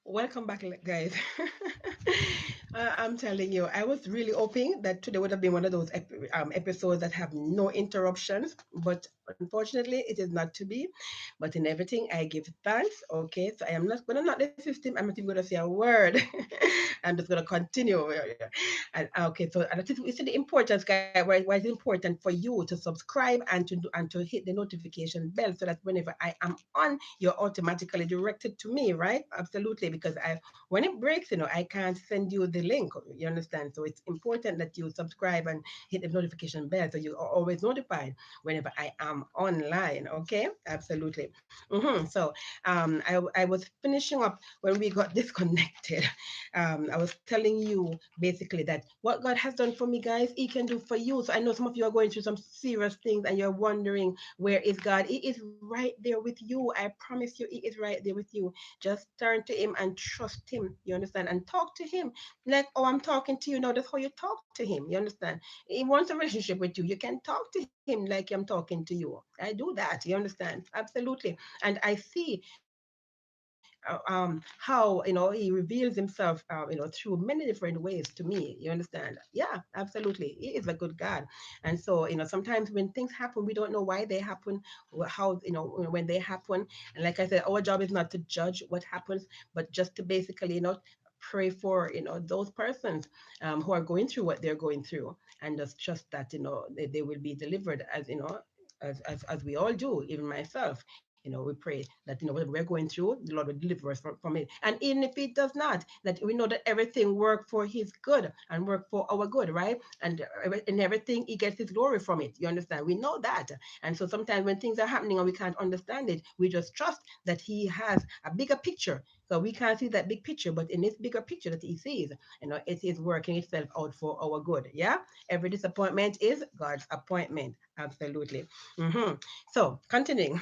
Welcome back, guys. I'm telling you, I was really hoping that today would have been one of those episodes that have no interruptions, but unfortunately, it is not to be. But in everything, I give thanks. Okay, so I am not going to knock the system. I'm not even going to say a word. I'm just going to continue. Yeah. And okay, so and you see the importance, guys. Why it's important for you to subscribe and to hit the notification bell so that whenever I am on, you're automatically directed to me, right? Absolutely, because I when it breaks, I can't send you the link. You understand? So it's important that you subscribe and hit the notification bell so you are always notified whenever I am online. Okay, absolutely. So I was finishing up when we got disconnected. I was telling you basically that what God has done for me, guys, He can do for you. So I know some of you are going through some serious things and you're wondering, where is God? He is right there with you. I promise you, He is right there with you. Just turn to Him and trust Him. You understand? And talk to Him. Like, oh, I'm talking to you now. That's how you talk to Him. You understand? He wants a relationship with you. You can talk to Him like I'm talking to you. I do that. You understand? Absolutely. And I see how he reveals himself through many different ways to me. You understand? Yeah, absolutely. He is a good God. And so sometimes when things happen, we don't know why they happen, how when they happen. And like I said, our job is not to judge what happens, but just to basically pray for those persons who are going through what they're going through, and just trust that they will be delivered, as as we all do, even myself. We pray that whatever we're going through, the Lord will deliver us from it. And even if He does not, that we know that everything work for His good and work for our good, right? And in everything He gets His glory from it. You understand? We know that. And so sometimes when things are happening and we can't understand it, we just trust that He has a bigger picture. So we can't see that big picture, but in this bigger picture that He sees, it is working itself out for our good. Yeah. Every disappointment is God's appointment. Absolutely. So continuing.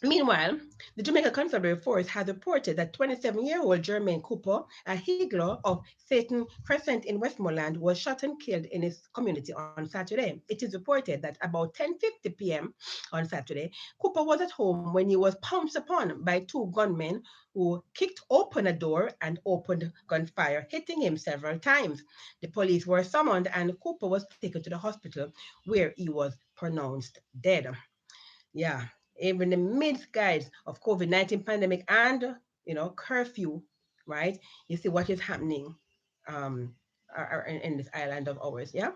Meanwhile, the Jamaica Constabulary Force has reported that 27-year-old Jermaine Cooper, a higgler of Satan Crescent in Westmoreland, was shot and killed in his community on Saturday. It is reported that about 10:50 p.m. on Saturday, Cooper was at home when he was pounced upon by two gunmen who kicked open a door and opened gunfire, hitting him several times. The police were summoned and Cooper was taken to the hospital where he was pronounced dead. Yeah, even the midst, guys, of COVID-19 pandemic and curfew, right? You see what is happening um in this island of ours. Yeah.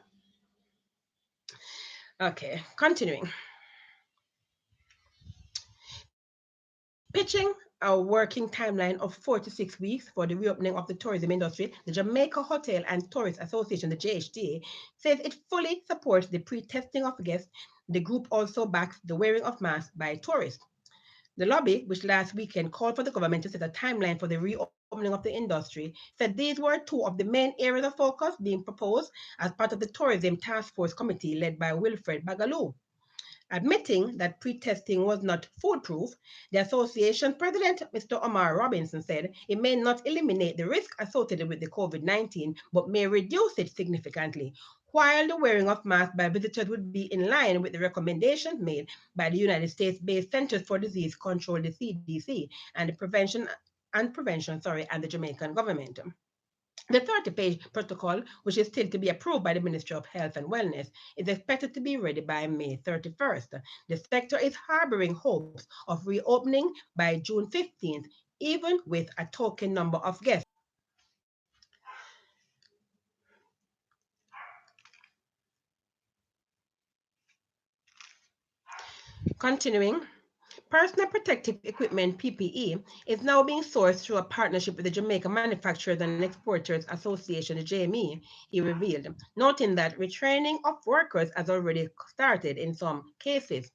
Okay, continuing. Pitching a working timeline of 4 to 6 weeks for the reopening of the tourism industry, the Jamaica Hotel and Tourist Association, the JHTA, says it fully supports the pre-testing of guests. The group also backs the wearing of masks by tourists. The lobby, which last weekend called for the government to set a timeline for the reopening of the industry, said these were two of the main areas of focus being proposed as part of the Tourism Task Force Committee led by Wilfred Bagaloo. Admitting that pre-testing was not foolproof, the association president, Mr. Omar Robinson, said it may not eliminate the risk associated with the COVID-19, but may reduce it significantly. While the wearing of masks by visitors would be in line with the recommendations made by the United States-based Centers for Disease Control, the CDC, and and the Jamaican government. The 30-page protocol, which is still to be approved by the Ministry of Health and Wellness, is expected to be ready by May 31st. The sector is harboring hopes of reopening by June 15th, even with a token number of guests. Continuing, personal protective equipment PPE is now being sourced through a partnership with the Jamaica Manufacturers and Exporters Association, the JME, he revealed, noting that retraining of workers has already started in some cases.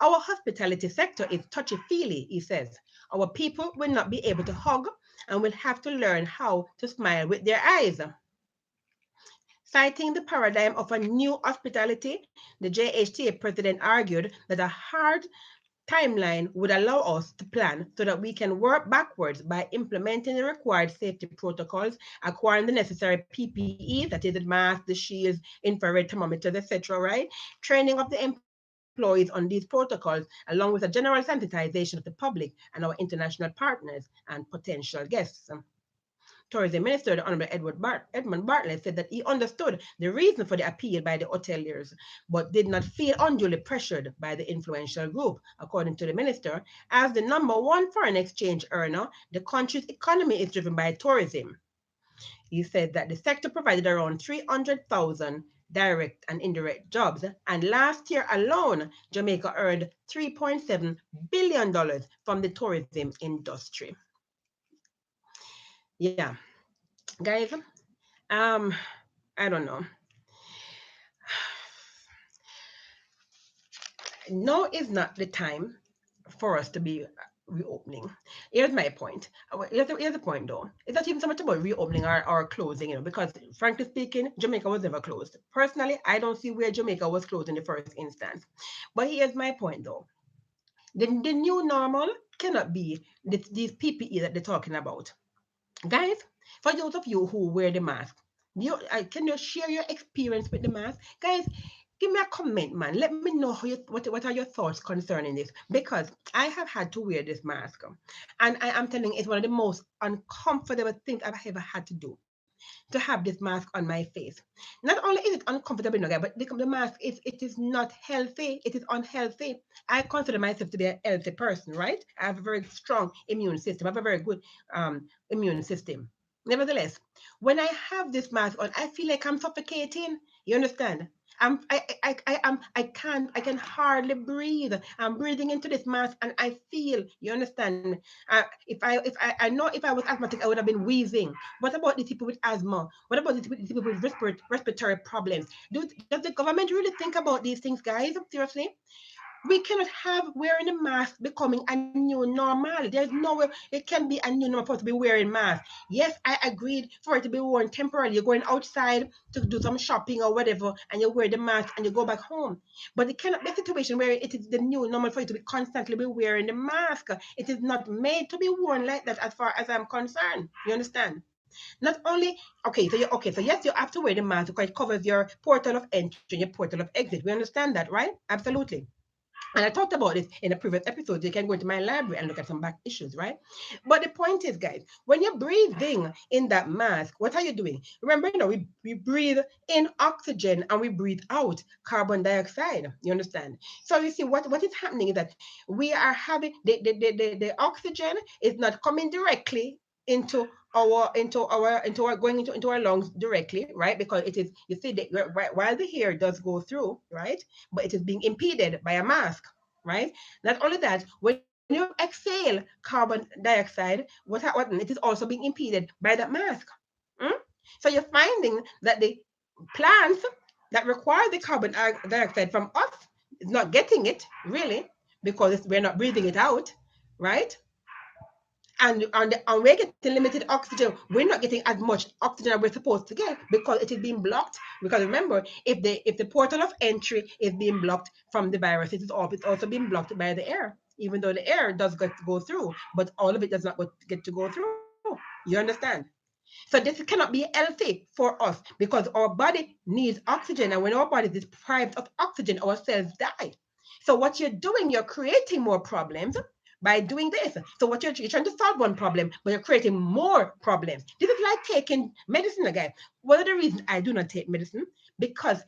Our hospitality sector is touchy-feely, he says. Our people will not be able to hug and will have to learn how to smile with their eyes. Citing the paradigm of a new hospitality, the JHTA president argued that a hard timeline would allow us to plan so that we can work backwards by implementing the required safety protocols, acquiring the necessary PPE, that is the mask, the shields, infrared thermometers, etc., right? Training of the employees employees on these protocols, along with a general sensitization of the public and our international partners and potential guests. Tourism Minister, the Honorable Edmund Bartlett, said that he understood the reason for the appeal by the hoteliers, but did not feel unduly pressured by the influential group. According to the minister, as the number one foreign exchange earner, the country's economy is driven by tourism. He said that the sector provided around 300,000 direct and indirect jobs, and last year alone, Jamaica earned $3.7 billion from the tourism industry. Yeah, guys, um, I don't know. Now is not the time for us to be reopening. Here's my point. Here's the point though. It's not even so much about reopening or closing, because frankly speaking, Jamaica was never closed. Personally, I don't see where Jamaica was closed in the first instance. But here's my point though. The new normal cannot be these PPE that they're talking about. Guys, for those of you who wear the mask, can you share your experience with the mask? Guys, give me a comment, man. Let me know what are your thoughts concerning this, because I have had to wear this mask, and I am telling you, it's one of the most uncomfortable things I've ever had to do, to have this mask on my face. Not only is it uncomfortable, but the mask is not healthy. It is unhealthy. I consider myself to be a healthy person, right? I have a very strong immune system. I have a very good immune system. Nevertheless, when I have this mask on, I feel like I'm suffocating. You understand? I can hardly breathe. I'm breathing into this mask and I feel, you understand? I know if I was asthmatic, I would have been wheezing. What about the people with asthma? What about the people with respiratory problems? Does the government really think about these things, guys? Seriously? We cannot have wearing a mask becoming a new normal. There's no way it can be a new normal for us to be wearing mask. Yes, I agreed for it to be worn temporarily. You're going outside to do some shopping or whatever, and you wear the mask and you go back home. But it cannot be a situation where it is the new normal for you to be constantly be wearing the mask. It is not made to be worn like that, as far as I'm concerned. You understand? Not only so yes, you have to wear the mask because it covers your portal of entry and your portal of exit. We understand that, right? Absolutely. And I talked about this in a previous episode. You can go into my library and look at some back issues, right? But the point is, guys, when you're breathing in that mask, what are you doing? Remember, we breathe in oxygen and we breathe out carbon dioxide. You understand? So you see, what is happening is that we are having the oxygen is not coming directly into our going into our lungs directly, right? Because it is, you see, while the air does go through, right, but it is being impeded by a mask, right? Not only that, when you exhale carbon dioxide, what it is also being impeded by that mask. Mm? So you're finding that the plants that require the carbon dioxide from us is not getting it really, because we're not breathing it out, right? And we're getting limited oxygen. We're not getting as much oxygen as we're supposed to get because it is being blocked. Because remember, if the portal of entry is being blocked from the virus, it's also being blocked by the air. Even though the air does get to go through, but all of it does not get to go through. You understand? So this cannot be healthy for us because our body needs oxygen, and when our body is deprived of oxygen, our cells die. So what you're doing, you're creating more problems by doing this. So you're trying to solve one problem, but you're creating more problems. This is like taking medicine again. One of the reasons I do not take medicine, because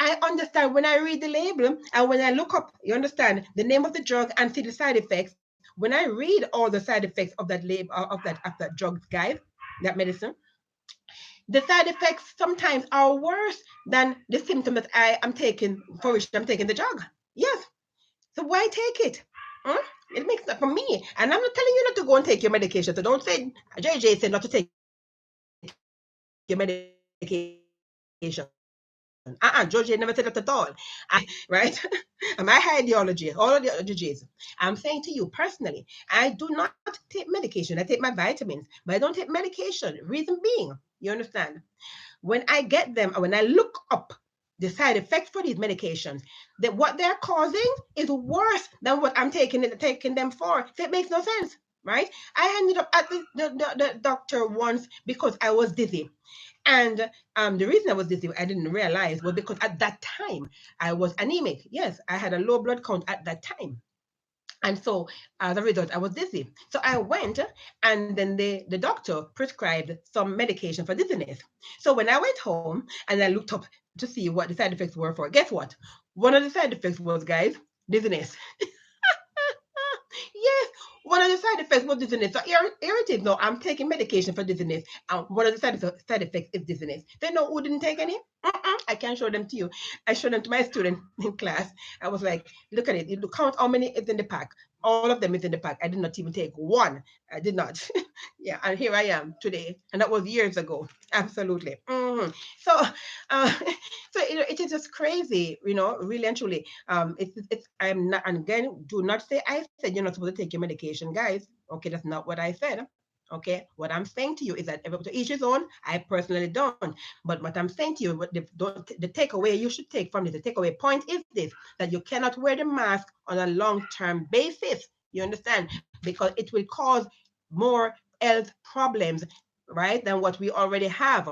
I understand when I read the label and when I look up, you understand the name of the drug and see the side effects. When I read all the side effects of that label of that drug, guys, that medicine, the side effects sometimes are worse than the symptom that I am taking for which I'm taking the drug. Yes. So why take it? Hmm? It makes sense for me. And I'm not telling you not to go and take your medication. So don't say JJ said not to take your medication. Georgie never said that at all. Right? And my ideology, all of the ideologies. I'm saying to you personally, I do not take medication. I take my vitamins, but I don't take medication. Reason being, you understand? When I get them, or when I look up the side effects for these medications, that what they're causing is worse than what I'm taking them for. So it makes no sense. right? I ended up at the doctor once because I was dizzy. And the reason I was dizzy, I didn't realize, was because at that time I was anemic. Yes, I had a low blood count at that time. And so as a result, I was dizzy. So I went, and then the doctor prescribed some medication for dizziness. So when I went home and I looked up to see what the side effects were for, guess what? One of the side effects was, guys, dizziness. Yes, one of the side effects was dizziness. So irritated. No, I'm taking medication for dizziness. One of the side effects is dizziness. They know who didn't take any? I can show them to you. I showed them to my student in class. I was like, look at it. You count how many is in the pack. All of them is in the pack. I did not even take one. I did not. Yeah, and here I am today. And that was years ago. Absolutely. So, uh, so it is just crazy, really and truly. It's I'm not, and again, do not say I said you're not supposed to take your medication, guys. Okay, that's not what I said. Okay, what I'm saying to you is that to each his own. I personally don't, but what I'm saying to you, the takeaway you should take from this, the takeaway point is this: that you cannot wear the mask on a long-term basis. You understand? Because it will cause more health problems, right, than what we already have.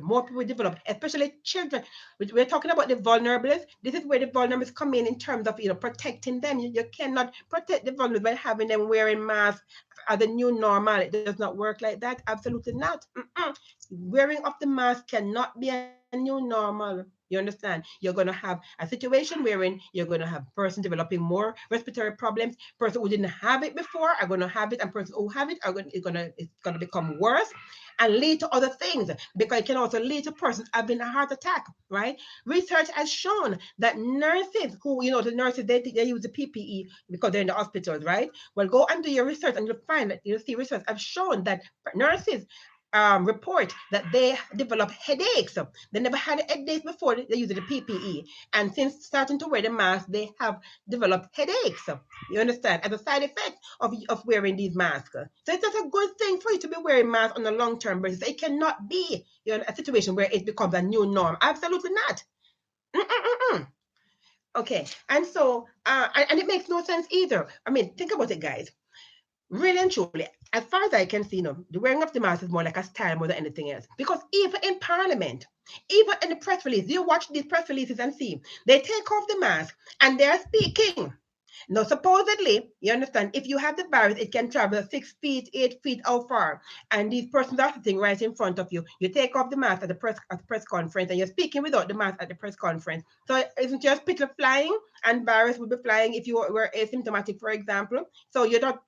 More people develop, especially children. We're talking about the vulnerables. This is where the vulnerables come in terms of protecting them. You cannot protect the vulnerables by having them wearing masks as a new normal. It does not work like that. Absolutely not. Wearing of the mask cannot be a new normal. You understand? You're going to have a situation wherein you're going to have person developing more respiratory problems. Person who didn't have it before are going to have it, and person who have it are going it's going to become worse and lead to other things, because it can also lead to persons having a heart attack. Right? Research has shown that nurses who, the nurses, they use the PPE because they're in the hospitals, right? Well, go and do your research and you'll find that you'll see research have shown that nurses report that they develop headaches. They never had headaches before they used the PPE. And since starting to wear the mask, they have developed headaches. You understand? As a side effect of wearing these masks. So it's not a good thing for you to be wearing masks on a long-term basis. It cannot be a situation where it becomes a new norm. Absolutely not. Mm-mm-mm-mm. Okay. And so, and it makes no sense either. I mean, think about it, guys. Really and truly, as far as I can see, the wearing of the mask is more like a style more than anything else. Because even in Parliament, even in the press release, you watch these press releases and see they take off the mask and they're speaking. Now, supposedly, you understand, if you have the virus, it can travel 6 feet, 8 feet, how far? And these persons are sitting right in front of you. You take off the mask at the press conference, and you're speaking without the mask at the press conference. So, isn't your spittle flying? And virus will be flying if you were asymptomatic, for example. So you're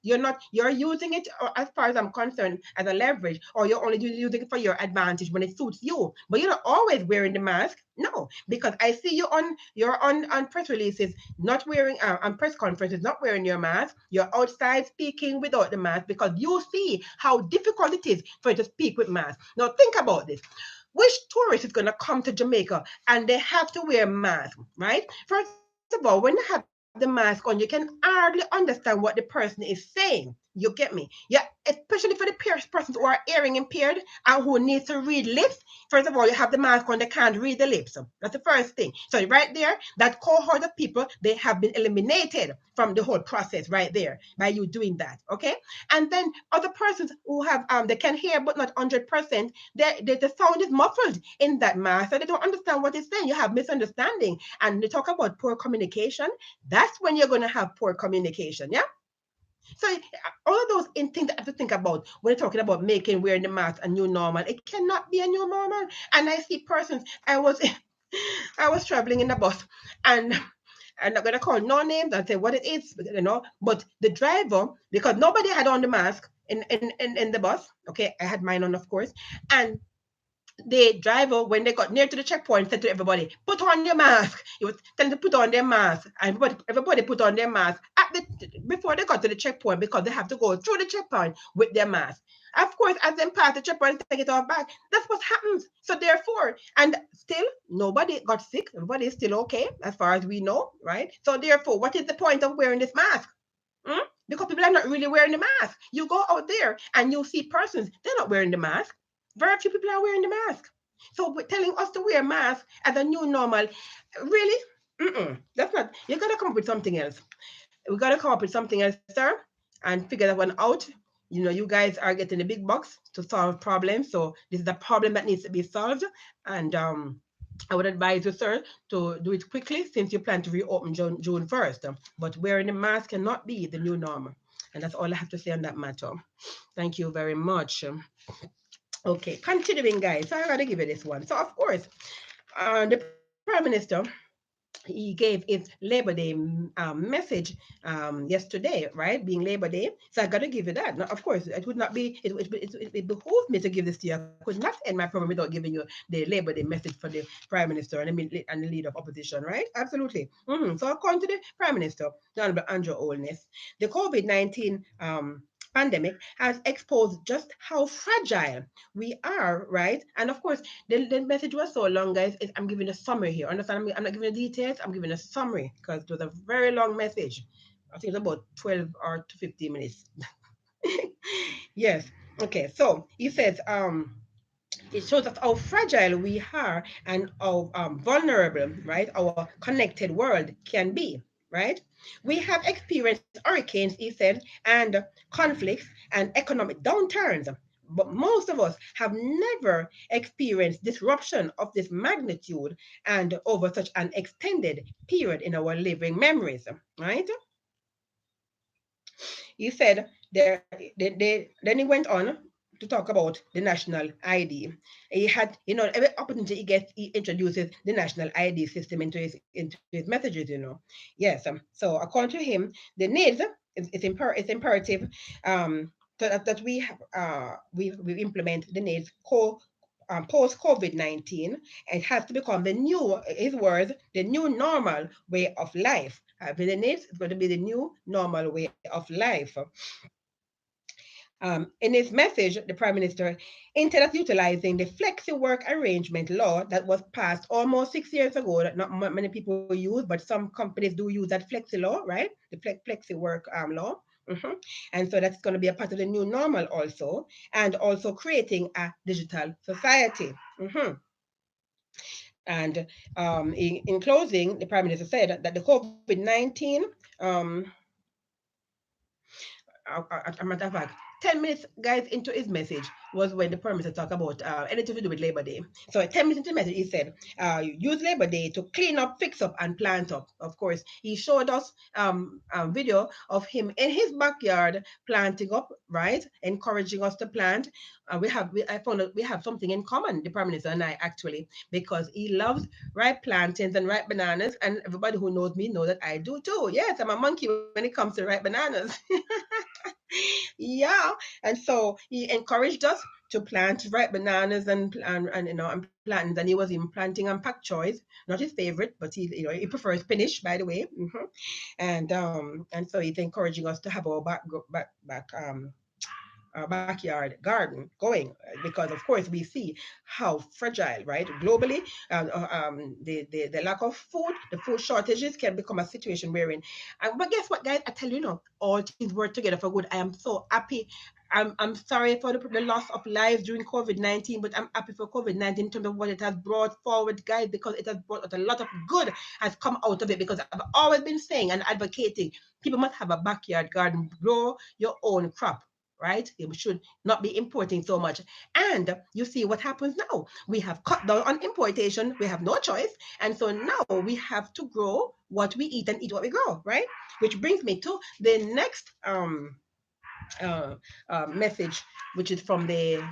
using it, as far as I'm concerned, as a leverage, or you're only using it for your advantage when it suits you. But you're not always wearing the mask. No, because I see you're on press releases not wearing on press conferences, not wearing your mask. You're outside speaking without the mask because you see how difficult it is for you to speak with mask. Now think about this. Which tourist is going to come to Jamaica and they have to wear mask, right? First of all, when you have the mask on, you can hardly understand what the person is saying. You get me? Yeah, especially for the persons who are hearing impaired and who need to read lips. First of all, you have the mask on, they can't read the lips. That's the first thing. So right there, that cohort of people, they have been eliminated from the whole process right there by you doing that. Okay. And then other persons who have they can hear but not 100%, the sound is muffled in that mask, so they don't understand what it's saying. You have misunderstanding. And they talk about poor communication. That's when you're going to have poor communication. Yeah. So all of those things that I have to think about when you're talking about making wearing the mask a new normal. It cannot be a new normal. And I see persons. I was traveling in the bus, and I'm not gonna call no names and say what it is, But the driver, because nobody had on the mask in the bus. Okay, I had mine on, of course, and the driver, when they got near to the checkpoint, said to everybody, "Put on your mask." He was telling them to put on their mask, and everybody put on their mask before they got to the checkpoint, because they have to go through the checkpoint with their mask. Of course, as they pass the checkpoint, take it off back. That's what happens. So therefore, and still nobody got sick. Everybody is still okay as far as we know, right? So therefore, what is the point of wearing this mask? Hmm? Because people are not really wearing the mask. You go out there and you see persons, they're not wearing the mask. Very few people are wearing the mask. So telling us to wear mask as a new normal, really? That's not. You gotta come up with something else. We gotta come up with something else, sir, and figure that one out. You guys are getting the big bucks to solve problems. So this is a problem that needs to be solved. And I would advise you, sir, to do it quickly since you plan to reopen June 1st. But wearing a mask cannot be the new norm. And that's all I have to say on that matter. Thank you very much. Okay, continuing, guys. So I gotta give you this one. So of course, the Prime Minister, he gave his Labor Day message yesterday, right? Being Labor Day. So I got to give you that. Now, of course, it would not be, it behooves me to give this to you. I could not end my program without giving you the Labor Day message for the Prime Minister and the leader of opposition, right? Absolutely. So according to the Prime Minister, the Honorable Andrew Holness, the COVID-19 pandemic has exposed just how fragile we are, right? And of course, the message was so long, guys. I'm giving a summary here. Understand? I'm not giving the details. I'm giving a summary because it was a very long message. I think it's about 12 or to 15 minutes. Yes. Okay. So he says, it shows us how fragile we are and how vulnerable, right, our connected world can be, right? We have experienced hurricanes, he said, and conflicts and economic downturns. But most of us have never experienced disruption of this magnitude and over such an extended period in our living memories, right? He said then he went on to talk about the national ID. He had, every opportunity he gets, he introduces the national ID system into his messages. Yes. So according to him, the needs it's imperative that we implement the needs post COVID 19. It has to become his words, the new normal way of life. The needs is going to be the new normal way of life. In his message, the Prime Minister instead of utilizing the flexi work arrangement law that was passed almost 6 years ago, that not many people use, but some companies do use that flexi law, right? The flexi work law. Mhm. And so that's going to be a part of the new normal also, and also creating a digital society. And in closing, the Prime Minister said that the COVID 19 um, a matter of fact, 10 minutes, guys, into his message was when the Prime Minister talked about anything to do with Labor Day. So 10 minutes into the message, he said, use Labor Day to clean up, fix up, and plant up. Of course, he showed us a video of him in his backyard planting up, right? Encouraging us to plant. I found out we have something in common, the Prime Minister and I, actually, because he loves ripe plantains and ripe bananas. And everybody who knows me knows that I do too. Yes, I'm a monkey when it comes to ripe bananas. Yeah, and so he encouraged us to plant ripe bananas and plantains, and he was even planting and pak choys, not his favorite, but he prefers spinach, by the way. And so he's encouraging us to have our backyard garden going because of course we see how fragile, right, globally, the lack of food, the food shortages can become a situation wherein but guess what, guys, I tell you, all things work together for good. I am so happy. I'm sorry for the loss of lives during COVID-19, but I'm happy for COVID-19 in terms of what it has brought forward, guys, because it has brought out a lot of good has come out of it. Because I've always been saying and advocating people must have a backyard garden, grow your own crop, right? We should not be importing so much. And you see what happens now. We have cut down on importation. We have no choice. And so now we have to grow what we eat and eat what we grow, right? Which brings me to the next message, which is from the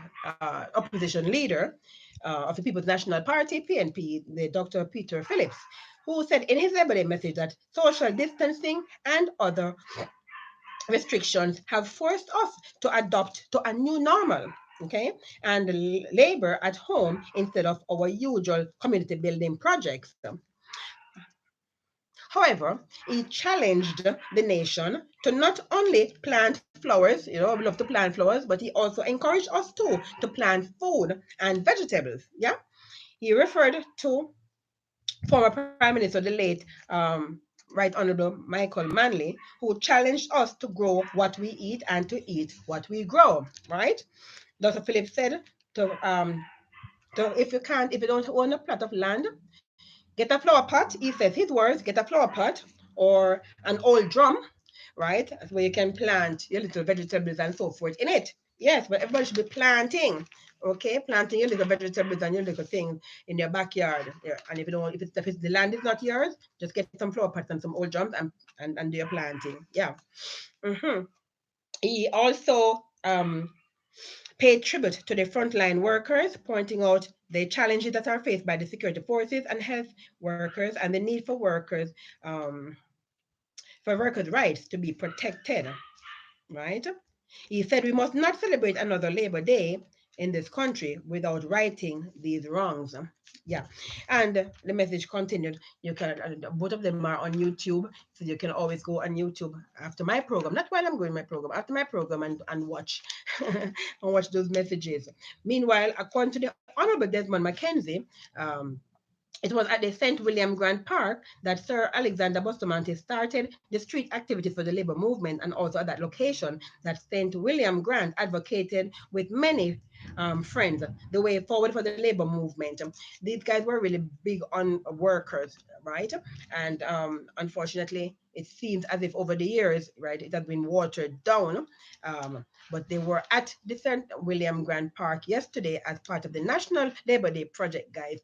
opposition leader of the People's National Party, PNP, the Dr. Peter Phillips, who said in his Labor Day message that social distancing and other restrictions have forced us to adopt to a new normal, okay, and labor at home instead of our usual community building projects. However, he challenged the nation to not only plant flowers, we love to plant flowers, but he also encouraged us to plant food and vegetables. Yeah, he referred to former Prime Minister, the late Right Honorable Michael Manley, who challenged us to grow what we eat and to eat what we grow, right? Dr. Phillips said if you don't own a plot of land, get a flower pot. He says his words, get a flower pot or an old drum, right? That's where you can plant your little vegetables and so forth in it. Yes, but everybody should be planting. Okay, planting your little vegetables and your little things in your backyard. Yeah. And if you don't, if the land is not yours, just get some flower pots and some old drums and do your planting. Yeah. hmm He also paid tribute to the frontline workers, pointing out the challenges that are faced by the security forces and health workers and the need um, for workers' rights to be protected, right? He said we must not celebrate another Labor Day in this country without righting these wrongs. Yeah, and the message continued. You can both of them are on YouTube, so you can always go on YouTube after my program, not while I'm going my program, after my program and watch and watch those messages. Meanwhile, according to the Honorable Desmond Mackenzie, um, it was at the St. William Grant Park that Sir Alexander Bustamante started the street activities for the labor movement, and also at that location that St. William Grant advocated with many friends the way forward for the labor movement. These guys were really big on workers, right? And unfortunately, it seems as if over the years, right, it has been watered down. But they were at the St. William Grant Park yesterday as part of the National Labor Day Project, guys.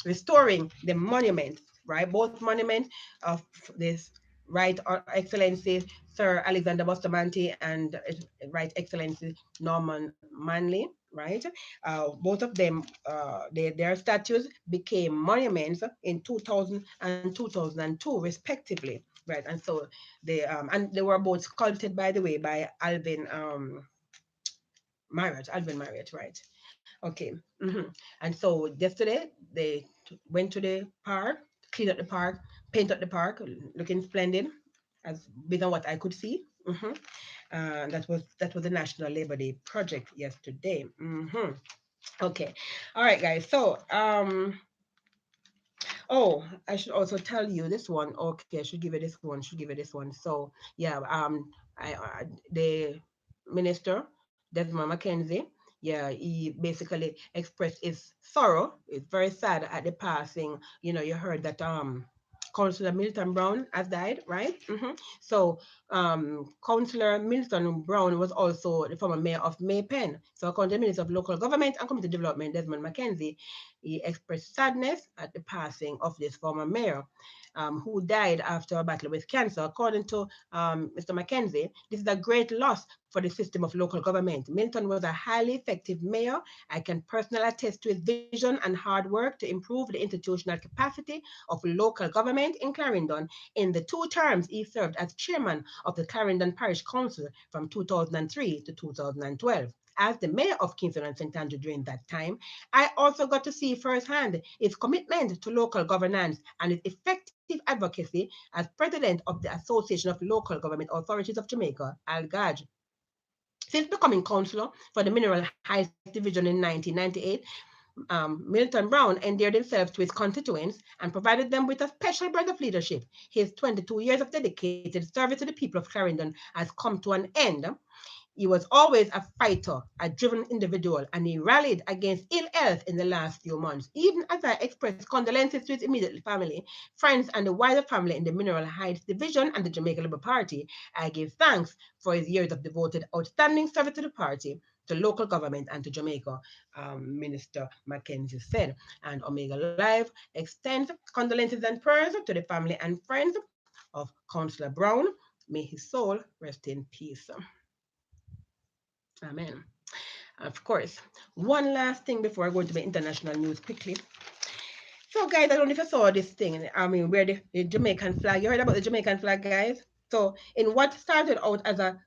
Restoring the monument, right? Both monuments of this Right Excellency Sir Alexander Bustamante and Right Excellency Norman Manley, right? Both of them, their statues became monuments in 2000 and 2002, respectively, right? And so they were both sculpted, by the way, by Alvin Marriott, right? Okay. And so yesterday they went to the park, cleaned up the park, paint up the park, looking splendid, as based on what I could see. That was the National Labor Day project yesterday. Okay, all right, guys. So oh, I should also tell you this one. Okay, I should give you this one. Should give you this one. So yeah, the minister Desmond Mackenzie, yeah, he basically expressed his sorrow. It's very sad at the passing. You heard that Councillor Milton Brown has died, right? So Councillor Milton Brown was also the former mayor of Maypen. So according to the Minister of Local Government and Community Development, Desmond Mackenzie, he expressed sadness at the passing of this former mayor, who died after a battle with cancer. According to Mr. Mackenzie, this is a great loss for the system of local government. Milton was a highly effective mayor. I can personally attest to his vision and hard work to improve the institutional capacity of local government in Clarendon. In the 2 terms, he served as chairman of the Clarendon Parish Council from 2003 to 2012. As the mayor of Kingston and St. Andrew during that time, I also got to see firsthand his commitment to local governance and his effective advocacy as president of the Association of Local Government Authorities of Jamaica, ALGAJ. Since becoming councillor for the Mineral Heights Division in 1998, Milton Brown endeared himself to his constituents and provided them with a special brand of leadership. His 22 years of dedicated service to the people of Clarendon has come to an end. He was always a fighter, a driven individual, and he rallied against ill health in the last few months. Even as I expressed condolences to his immediate family, friends, and the wider family in the Mineral Heights Division and the Jamaica Labour Party, I give thanks for his years of devoted, outstanding service to the party, to local government, and to Jamaica, Minister Mackenzie said. And Omega Live extends condolences and prayers to the family and friends of Councillor Brown. May his soul rest in peace. Amen. Of course. One last thing before I go into the international news quickly. So, guys, I don't know if you saw this thing. I mean, where the Jamaican flag. You heard about the Jamaican flag, guys? So, in what started out as a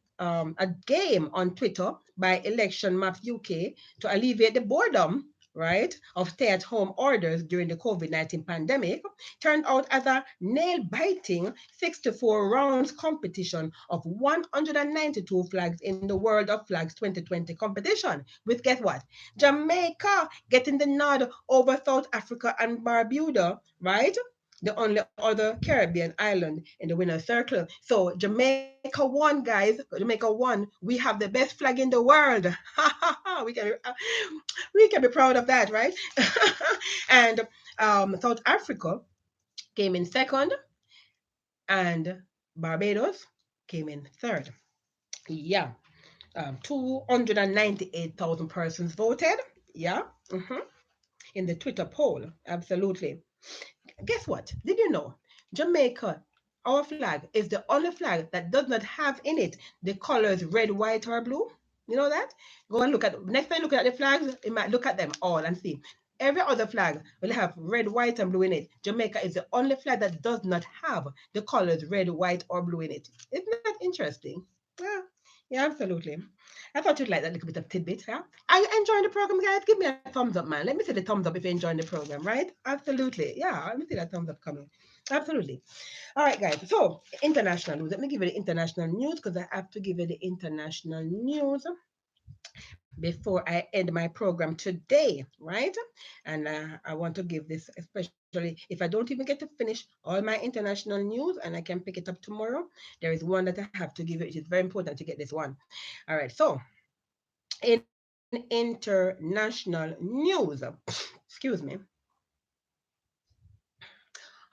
game on Twitter by Election Maps UK to alleviate the boredom, right, of stay-at-home orders during the COVID-19 pandemic, turned out as a nail-biting 64 rounds competition of 192 flags in the World of Flags 2020 competition. With guess what? Jamaica getting the nod over South Africa and Barbuda, right? The only other Caribbean island in the winner's circle. So Jamaica won, guys. Jamaica won. We have the best flag in the world. We can be proud of that, right? And South Africa came in second, and Barbados came in third. Yeah, 298,000 persons voted. Yeah, in the Twitter poll. Absolutely. Guess what? Did you know Jamaica, our flag, is the only flag that does not have in it the colors red, white, or blue? You know that? Go and look at next time you look at the flags, you might look at them all and see. Every other flag will have red, white, and blue in it. Jamaica is the only flag that does not have the colors red, white, or blue in it. Isn't that interesting? Yeah, yeah, absolutely. I thought you'd like that little bit of tidbit. Yeah? Are you enjoying the program, guys? Give me a thumbs up, man. Let me see the thumbs up if you're enjoying the program, right? Absolutely. Yeah, let me see that thumbs up coming. Absolutely. All right, guys. So, international news. Let me give you the international news because I have to give you the international news before I end my program today, right? And I want to give this, especially if I don't even get to finish all my international news and I can pick it up tomorrow, there is one that I have to give you. It is very important to get this one. All right. So, in international news, excuse me,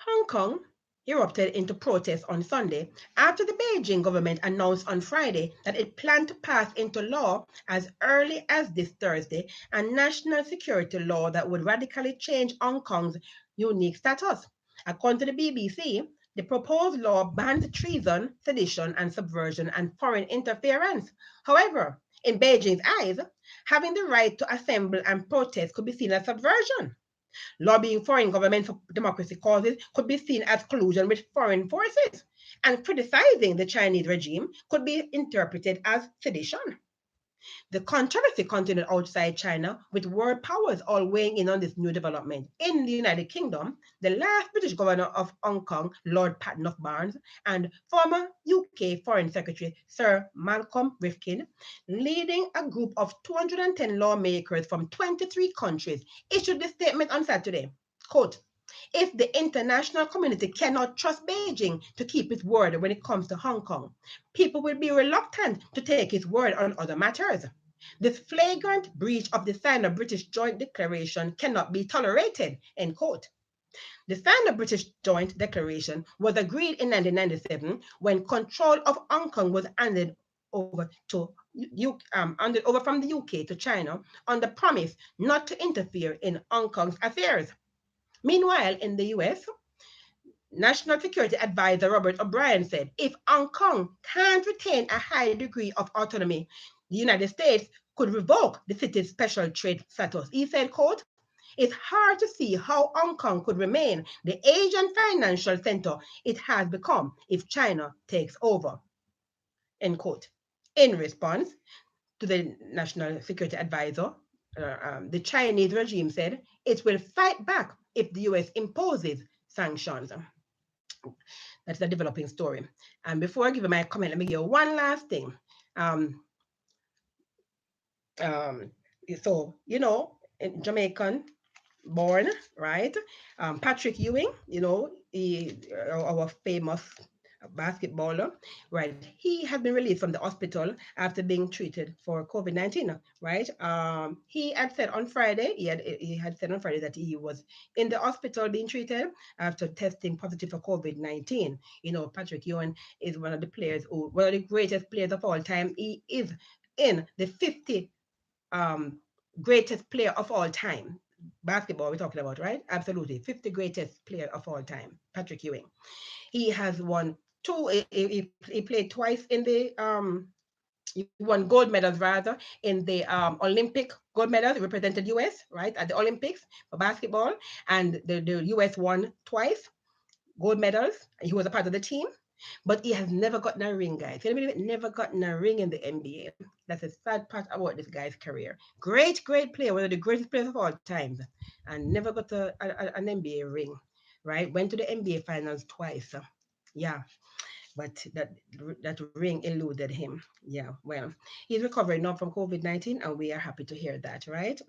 Hong Kong erupted into protest on Sunday after the Beijing government announced on Friday that it planned to pass into law as early as this Thursday a national security law that would radically change Hong Kong's unique status. According to the BBC, the proposed law bans treason, sedition, and subversion and foreign interference. However, in Beijing's eyes, having the right to assemble and protest could be seen as subversion. Lobbying foreign governments for democracy causes could be seen as collusion with foreign forces, and criticizing the Chinese regime could be interpreted as sedition. The controversy continued outside China, with world powers all weighing in on this new development. In the United Kingdom, the last British governor of Hong Kong, Lord Patton of Barnes, and former UK Foreign Secretary Sir Malcolm Rifkin, leading a group of 210 lawmakers from 23 countries, issued this statement on Saturday. Quote, if the international community cannot trust Beijing to keep its word when it comes to Hong Kong, people will be reluctant to take its word on other matters. This flagrant breach of the Sino-British Joint Declaration cannot be tolerated, end quote. The Sino-British Joint Declaration was agreed in 1997 when control of Hong Kong was handed over from the UK to China on the promise not to interfere in Hong Kong's affairs. Meanwhile, in the US, National Security Advisor Robert O'Brien said if Hong Kong can't retain a high degree of autonomy, the United States could revoke the city's special trade status. He said, quote, it's hard to see how Hong Kong could remain the Asian financial center it has become if China takes over, end quote. In response to the National Security Advisor, the Chinese regime said it will fight back if the US imposes sanctions. That's a developing story. And before I give you my comment, let me give you one last thing. Um, um, so, Jamaican born, right? Patrick Ewing, our famous basketballer, right? He has been released from the hospital after being treated for COVID-19, right? He had said on Friday, he had said on Friday that he was in the hospital being treated after testing positive for COVID-19. Patrick Ewing is one of the greatest players of all time. He is in the 50 um, greatest player of all time. Basketball, we're talking about, right? Absolutely. 50 greatest player of all time, Patrick Ewing. He has won two, he played twice in the, he won gold medals rather in the Olympic gold medals. He represented US, right, at the Olympics for basketball. And the US won twice gold medals. He was a part of the team. But he has never gotten a ring, guys. Never gotten a ring in the NBA. That's a sad part about this guy's career. Great, great player, one of the greatest players of all times, and never got an NBA ring, right? Went to the NBA finals twice. Yeah, but that ring eluded him. Yeah, well, he's recovering now from COVID-19, and we are happy to hear that, right?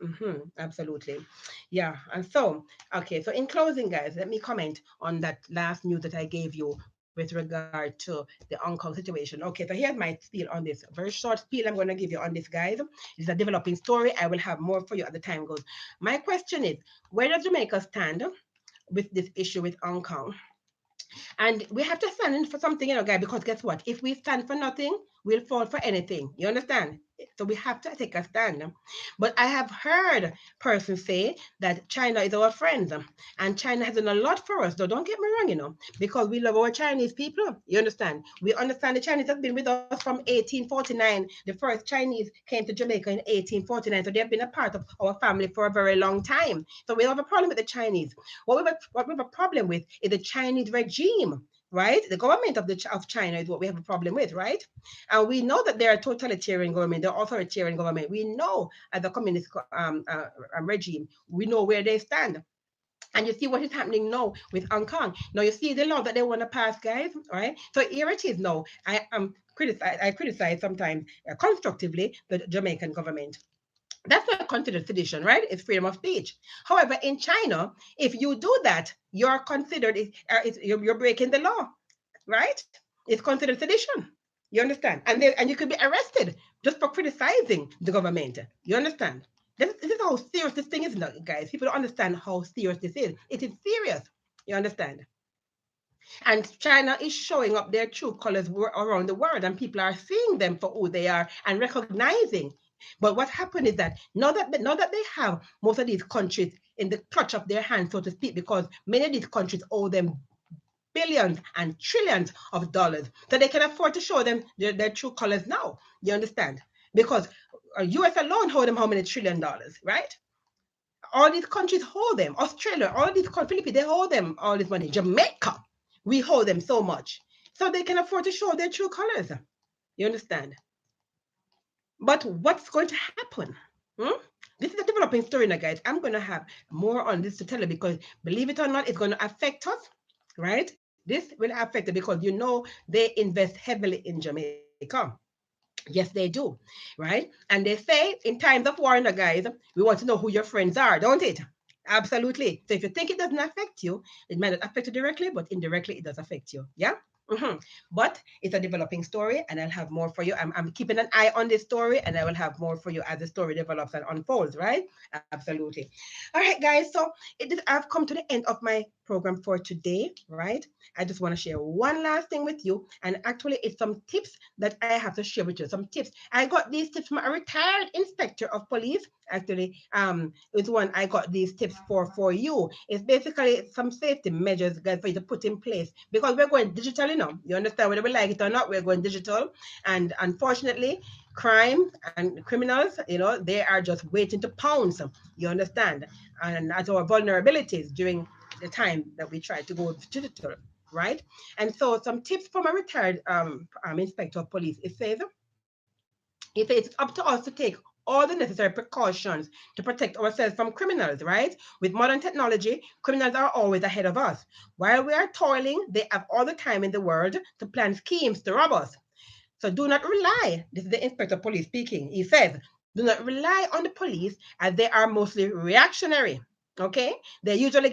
Absolutely. Yeah, and so, okay, so in closing, guys, let me comment on that last news that I gave you with regard to the Hong Kong situation. Okay, so here's my spiel on this. Very short spiel I'm going to give you on this, guys. It's a developing story. I will have more for you as the time goes. My question is, where does Jamaica stand with this issue with Hong Kong? And we have to stand in for something, guys, because guess what? If we stand for nothing, we'll fall for anything. You understand? So we have to take a stand. But I have heard persons say that China is our friend, and China has done a lot for us. So don't get me wrong, because we love our Chinese people. You understand? We understand the Chinese have been with us from 1849. The first Chinese came to Jamaica in 1849. So they have been a part of our family for a very long time. So we don't have a problem with the Chinese. What we have a problem with is the Chinese regime, right? The government of China is what we have a problem with, right? And we know that they're a totalitarian government, they're authoritarian government. We know as a communist regime, we know where they stand. And you see what is happening now with Hong Kong. Now you see the law that they want to pass, guys. Right? So here it is now. I criticize sometimes constructively the Jamaican government. That's not considered sedition, right? It's freedom of speech. However, in China, if you do that, you're considered you're breaking the law, right? It's considered sedition. You understand? And you could be arrested just for criticizing the government. You understand? This is how serious this thing is, now, guys. People don't understand how serious this is. It is serious. You understand? And China is showing up their true colors around the world, and people are seeing them for who they are and recognizing. But what happened is that now that they have most of these countries in the clutch of their hands, so to speak, because many of these countries owe them billions and trillions of dollars, so they can afford to show them their true colors now. You understand? Because US alone hold them how many $1 trillion, right? All these countries hold them. Australia, all these Philippines, they hold them all this money. Jamaica, we hold them so much. So they can afford to show their true colors. You understand? But what's going to happen? Hmm? This is a developing story now, guys. I'm going to have more on this to tell you because believe it or not, it's going to affect us, right? This will affect it because they invest heavily in Jamaica. Yes, they do, right? And they say in times of war, now, guys, we want to know who your friends are, don't it? Absolutely. So if you think it doesn't affect you, it might not affect you directly, but indirectly it does affect you. Yeah. hmm But it's a developing story, and I'll have more for you. I'm keeping an eye on this story, and I will have more for you as the story develops and unfolds, right? Absolutely. All right, guys. So I've come to the end of my program for today, right? I just want to share one last thing with you, and actually, it's some tips that I have to share with you. Some tips. I got these tips from a retired inspector of police. Actually, it's one I got these tips for you. It's basically some safety measures, guys, for you to put in place because we're going digital, You understand? Whether we like it or not, we're going digital, and unfortunately, crime and criminals, they are just waiting to pounce. You understand? And at our vulnerabilities during the time that we try to go digital, right? And so, some tips from a retired inspector of police. It says it's up to us to take all the necessary precautions to protect ourselves from criminals, right? With modern technology, criminals are always ahead of us. While we are toiling, they have all the time in the world to plan schemes to rob us. So do not rely. This is the inspector of police speaking. He says, do not rely on the police as they are mostly reactionary. Okay? They usually